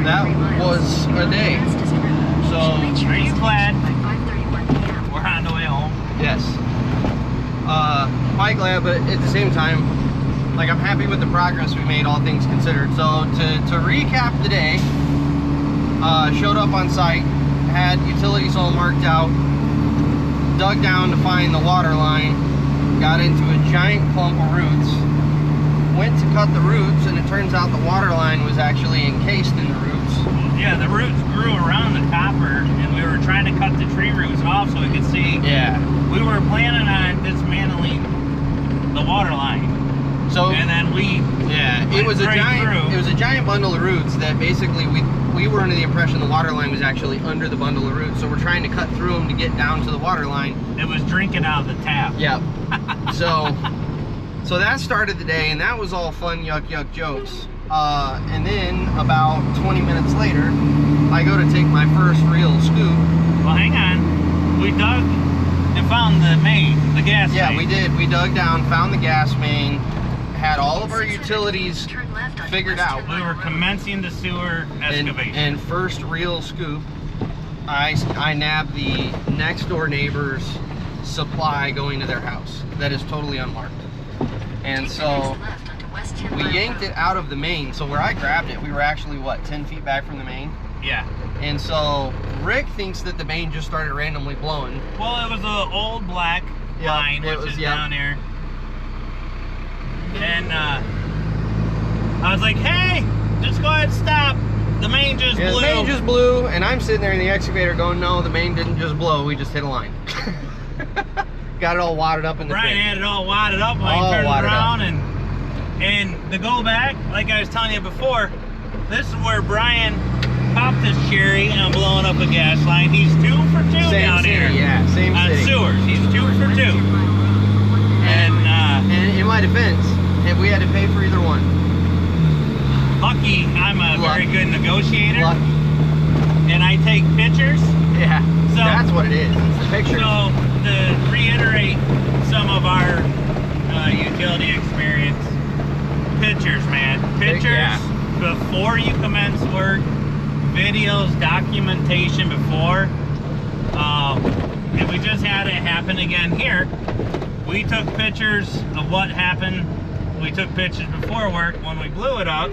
that was a day. So, are you glad we're on the way home? yes. Quite glad, but at the same time, like, I'm happy with the progress we made, all things considered. So to recap the day, showed up on site, had utilities all marked out, dug down to find the water line, got into a giant clump of roots, went to cut the roots, and it turns out the water line was actually encased in the roots. Yeah, the roots grew around the copper, and we were trying to cut the tree roots off so we could see. Yeah. We were planning on dismantling the water line. So, and then it was a giant bundle of roots that basically we were under the impression the water line was actually under the bundle of roots. So we're trying to cut through them to get down to the water line. It was drinking out of the tap. Yep. So that started the day, and that was all fun, yuck jokes. And then about 20 minutes later, I go to take my first real scoop. Well, hang on. We dug and found the main, the gas main. Yeah, we did. We dug down, found the gas main, had all of our utilities figured out. We were commencing the sewer excavation. And first real scoop, I nabbed the next door neighbor's supply going to their house that is totally unmarked. And so we yanked it out of the main. So where I grabbed it, we were actually, what, 10 feet back from the main? Yeah. And so Rick thinks that the main just started randomly blowing. Well, it was an old black line, which is down here. And I was like, hey, just go ahead and stop. The main just blew. The main just blew, and I'm sitting there in the excavator going, no, the main didn't just blow, we just hit a line. Got it all wadded up in the Brian thing. had it all wadded up when he turned around, and to go back, like I was telling you before, this is where Brian popped his cherry on blowing up a gas line. He's 2 for 2 down here. Yeah, same on city. sewers. He's 2 for 2. And in my defense, we had to pay for either one. Lucky, I'm a very good negotiator. Lucky. And I take pictures. Yeah, so that's what it is. It's the pictures. So to reiterate some of our utility experience, pictures, man. Pictures before you commence work, videos, documentation before. And we just had it happen again here. We took pictures of what happened. We took pictures before work when we blew it up.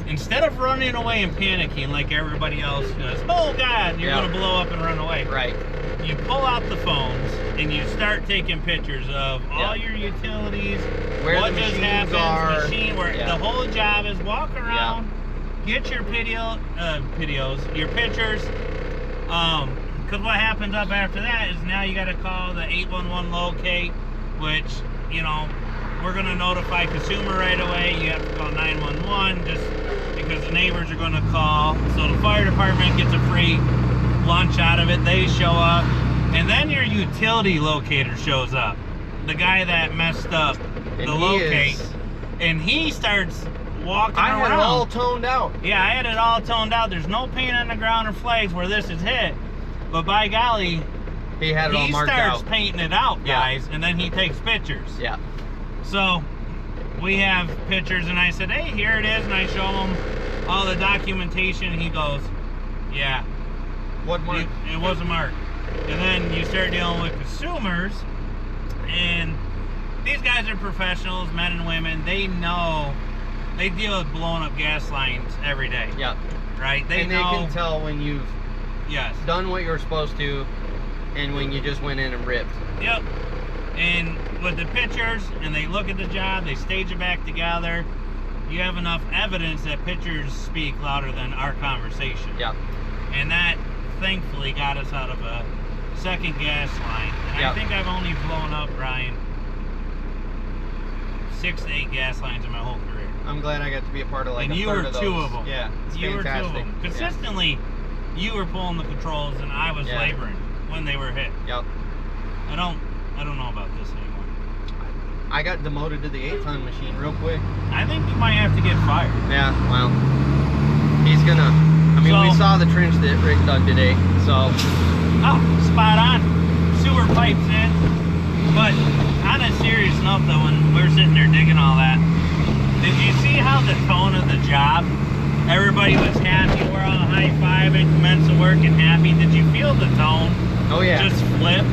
Instead of running away and panicking like everybody else does, oh God, you're going to blow up and run away. Right. You pull out the phones and you start taking pictures of all your utilities, where what the just machines happens, are. The whole job is walk around, get your your pictures. Because what happens up after that is now you got to call the 811 locate, which, you know, we're going to notify consumer right away. You have to call 911 just because the neighbors are going to call. So the fire department gets a free lunch out of it. They show up. And then your utility locator shows up. The guy that messed up the locate. And he starts walking around. I had it all toned out. Yeah, I had it all toned out. There's no paint on the ground or flags where this is hit. But by golly, he had it all marked out. He starts painting it out, guys, and then he takes pictures. Yeah. So we have pictures, and I said, hey, here it is, and I show him all the documentation, and he goes, yeah. What mark? It wasn't marked. And then you start dealing with consumers, and these guys are professionals, men and women. They know, they deal with blowing up gas lines every day. Yeah. Right? They can tell when you've done what you're supposed to and when you just went in and ripped. Yep. And with the pictures, and they look at the job, they stage it back together, you have enough evidence that pictures speak louder than our conversation. Yep. And that thankfully got us out of a second gas line. And I think I've only blown up, Brian, 6 to 8 gas lines in my whole career. I'm glad I got to be a part of, like, and a third of those. you were 2 of them. Yeah, it's you fantastic. were 2 of them. Consistently, you were pulling the controls and I was laboring when they were hit. Yep. I don't know about this anymore. I got demoted to the 8-ton machine real quick. I think you might have to get fired. Yeah, well, he's gonna. I mean, we saw the trench that Rick dug today, so. Oh, spot on. Sewer pipes in. But on a serious note, though, when we're sitting there digging all that, did you see how the tone of the job? Everybody was happy. We're all high-fiving, commencing work and happy. Did you feel the tone Oh yeah. just flip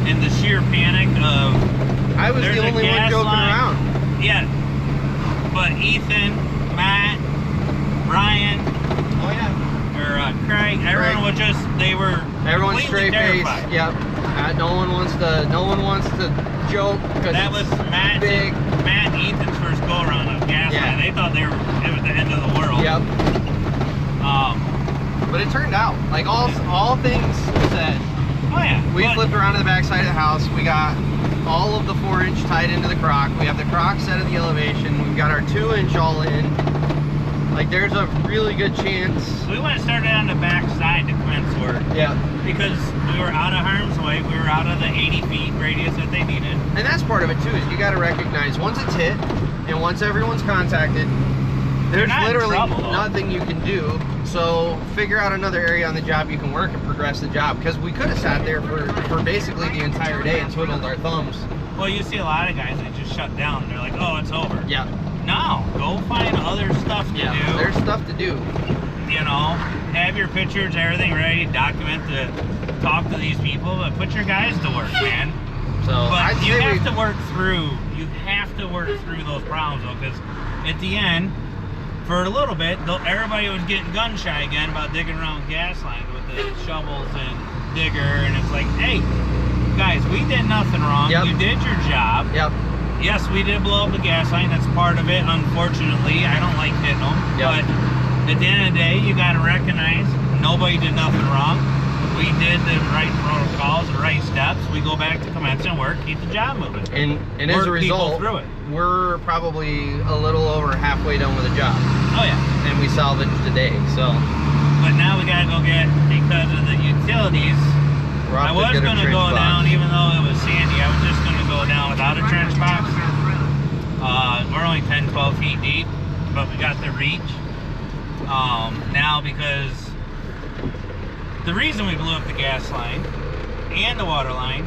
in the sheer panic of I was there's the a only one gas joking line? around. Yeah. But Ethan, Matt, Brian, Oh yeah. or Craig, everyone was just, they were Everyone's completely straight faced. terrified. Yep. No one wants to joke because That was Matt big. and Ethan's first go around of gas Yeah. line. They thought it was the end of the world. Yep. Um, But it turned out like all things said. oh yeah. We but- flipped around to the back side of the house. We got all of the 4-inch tied into the crock. We have the crock set at the elevation. We've got our 2-inch all in. Like there's a really good chance. We went and started on the back side to commence work Yeah. because we were out of harm's way. We were out of the 80 feet radius that they needed. And that's part of it too, is you got to recognize once it's hit and once everyone's contacted, there's not in literally trouble, though. nothing you can do. So figure out another area on the job you can work and progress the job. Because we could have sat there for basically the entire day and twiddled our thumbs. Well, you see a lot of guys that just shut down. They're like, oh, it's over. Yeah. No, go find other stuff to Yeah. do. There's stuff to do. You know, have your pictures, everything ready, document to talk to these people, but put your guys to work, man. So But you say have we- to work through. You have to work through those problems, though, because at the end, for a little bit, everybody was getting gun shy again about digging around gas lines with the shovels and digger, and it's like, hey, guys, we did nothing wrong. Yep. You did your job. Yep. Yes, we did blow up the gas line. That's part of it. Unfortunately, I don't like hitting them. Yep. But at the end of the day, you got to recognize nobody did nothing wrong. We did the right protocols, the right steps. We go back to commence and work, keep the job moving. And as a Work people result, through it. we're probably a little over halfway done with the job. Oh yeah. And we salvaged the day. So But now we gotta go get, because of the utilities. we're I off was to get a gonna trench go box. down, even though it was sandy. I was just gonna go down without a trench box. We're only 10, 12 feet deep, but we got the reach. Now because the reason we blew up the gas line and the water line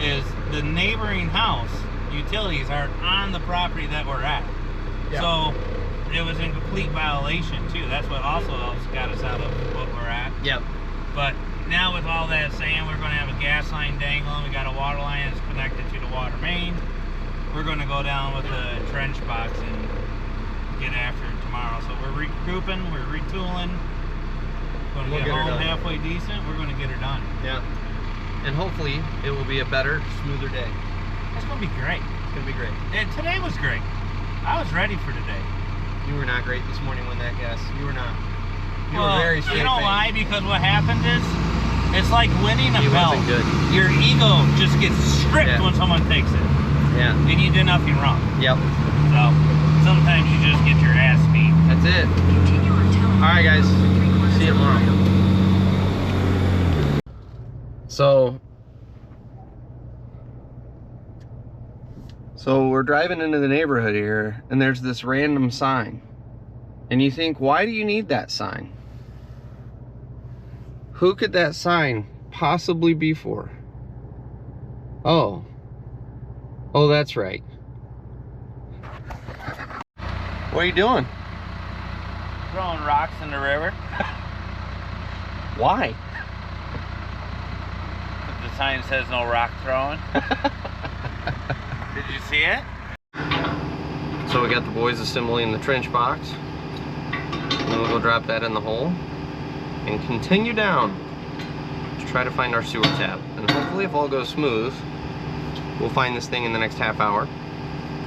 is the neighboring house utilities are on the property that we're at. Yeah. So it was in complete violation too. That's what also else got us out of what we're at. Yep. But now with all that saying, we're going to have a gas line dangling. We got a water line that's connected to the water main. We're going to go down with a trench box and get after it tomorrow. So we're regrouping, we're retooling. Going to We'll get get her home done. halfway decent. We're going to get her done. Yeah. And hopefully it will be a better, smoother day. It's going to be great. It's gonna be great. And today was great. I was ready for today. You were not great this morning when that gas. You were not. You Well, were very straight. you know why? Because what happened is, it's like winning a He belt. wasn't good. Your ego just gets stripped Yeah. when someone takes it. Yeah. And you did nothing wrong. Yep. So sometimes you just get your ass beat. That's it. All right, guys. See you tomorrow. So we're driving into the neighborhood here, and there's this random sign. And you think, why do you need that sign? Who could that sign possibly be for? Oh, that's right. What are you doing? Throwing rocks in the river. Why? The sign says no rock throwing. Did you see it? So we got the boys assembling the trench box. And then we'll go drop that in the hole and continue down to try to find our sewer tap. And hopefully, if all goes smooth, we'll find this thing in the next half hour,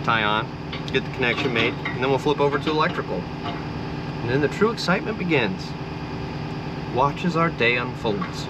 tie on, get the connection made, and then we'll flip over to electrical. And then the true excitement begins. Watch as our day unfolds.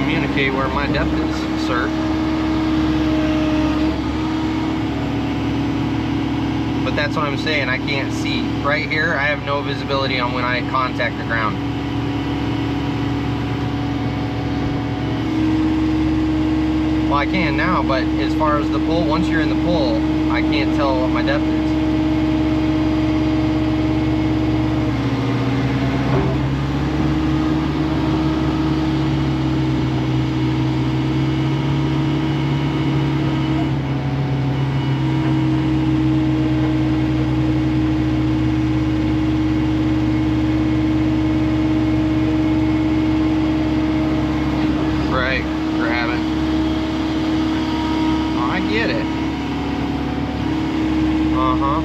communicate where my depth is, sir. But that's what I'm saying, I can't see. Right here, I have no visibility on when I contact the ground. Well, I can now, but as far as the pull, once you're in the pull, I can't tell what my depth is. Get it. Uh-huh.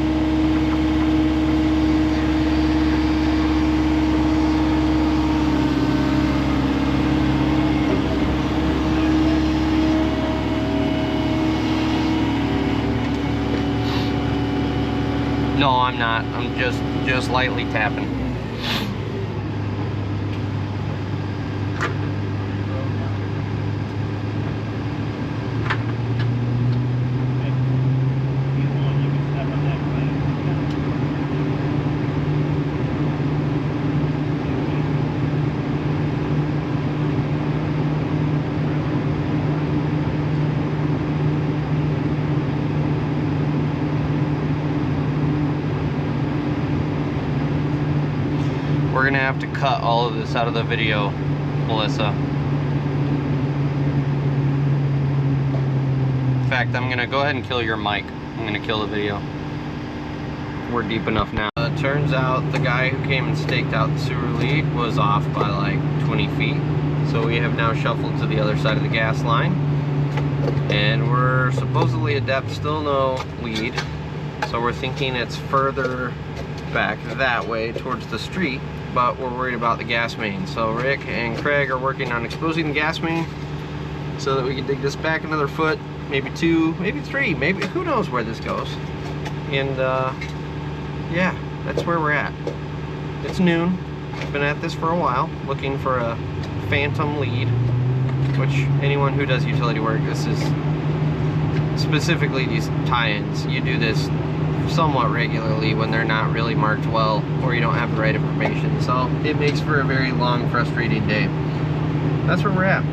No, I'm not. I'm just lightly tapping. We're gonna have to cut all of this out of the video, Melissa. In fact, I'm gonna go ahead and kill your mic. I'm gonna kill the video. We're deep enough now. Turns out the guy who came and staked out the sewer lead was off by like 20 feet. So we have now shuffled to the other side of the gas line. And we're supposedly at depth, still no lead. So we're thinking it's further back that way towards the street, but we're worried about the gas main. So Rick and Craig are working on exposing the gas main so that we can dig this back another foot, maybe 2, maybe 3, maybe, who knows where this goes. And yeah, that's where we're at. It's noon. I've been at this for a while, looking for a phantom lead, which anyone who does utility work, this is specifically these tie-ins. You do this somewhat regularly when they're not really marked well or you don't have the right information. So it makes for a very long, frustrating day. That's where we're at.